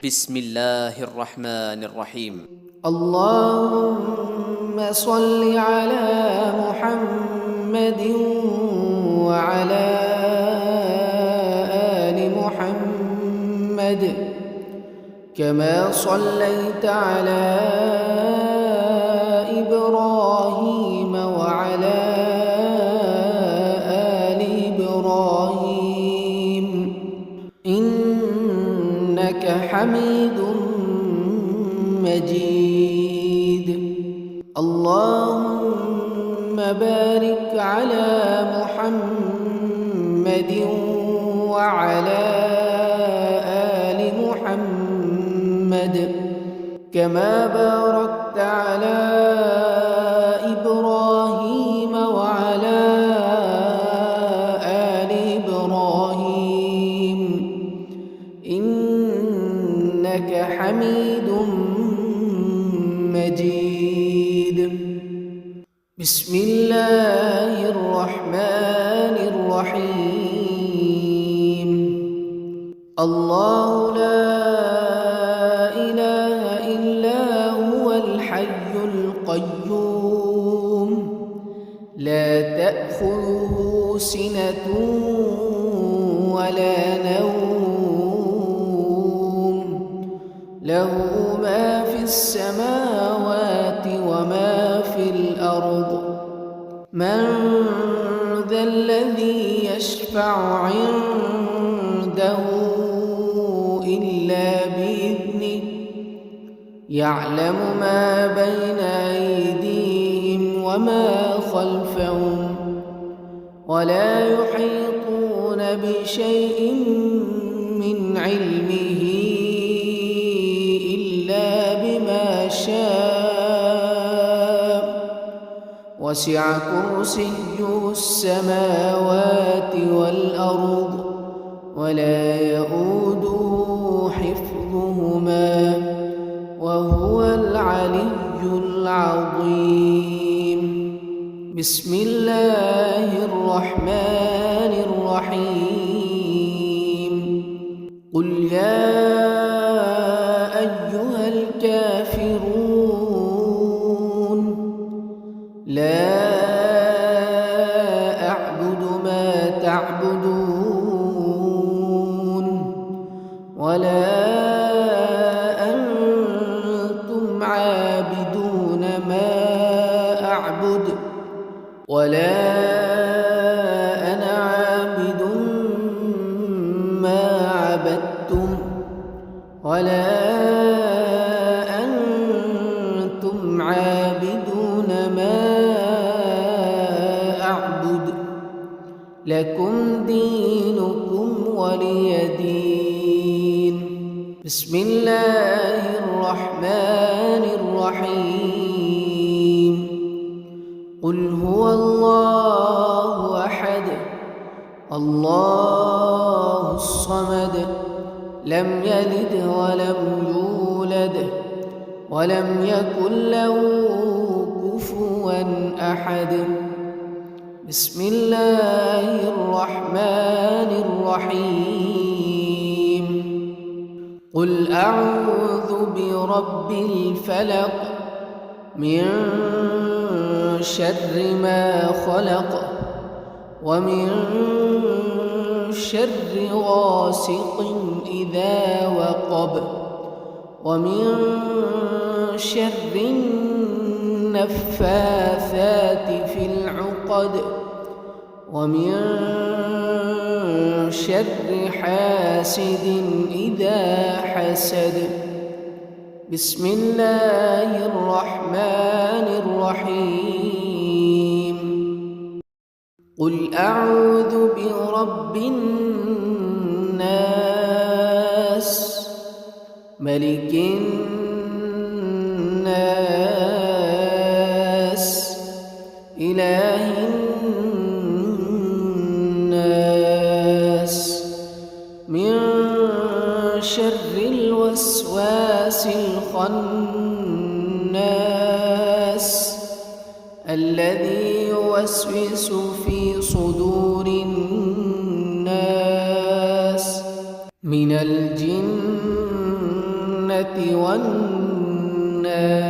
بسم الله الرحمن الرحيم. اللهم صل على محمد وعلى آل محمد كما صليت على إبراهيم وعلى آل إبراهيم إنك حميد مجيد. اللهم بارك على محمد وعلى آل محمد كما باركت على إبراهيم وعلى آل إبراهيم إنك حميد مجيد. بسم الله الرحمن الرحيم. الله لا إله إلا هو الحي القيوم لا تأخذه سنة ولا نوم له ما في السماوات وما في الأرض من ذا الذي يشفع عنده إلا بإذنه يعلم ما بين أيديهم وما خلفهم ولا يحيطون بشيء من علمه بما شاء وسع كرسيه السماوات والأرض ولا يؤوده حفظهما وهو العلي العظيم. بسم الله الرحمن الرحيم. قل يا أيها الكافرون لا أعبد ما تعبدون ولا أنتم عابدون ما أعبد ولا أنا عابد ما عبدتم ولا أنتم عابدون ما أعبد لكم دينكم ولي دين. بسم الله الرحمن الرحيم. قل هو الله أحد الله الصمد لم يلد ولم يولد ولم يكن له كفوا أحد. بسم الله الرحمن الرحيم. قل أعوذ برب الفلق من شر ما خلق ومن شر غاسق إذا وقب ومن شر النفاثات في العقد ومن شر حاسد إذا حسد. بسم الله الرحمن الرحيم. قل أعوذ برب الناس ملك الناس إله الناس من شر الوسواس الخناس الذي يوسوس في صدور الناس من الجنة الجنة والنار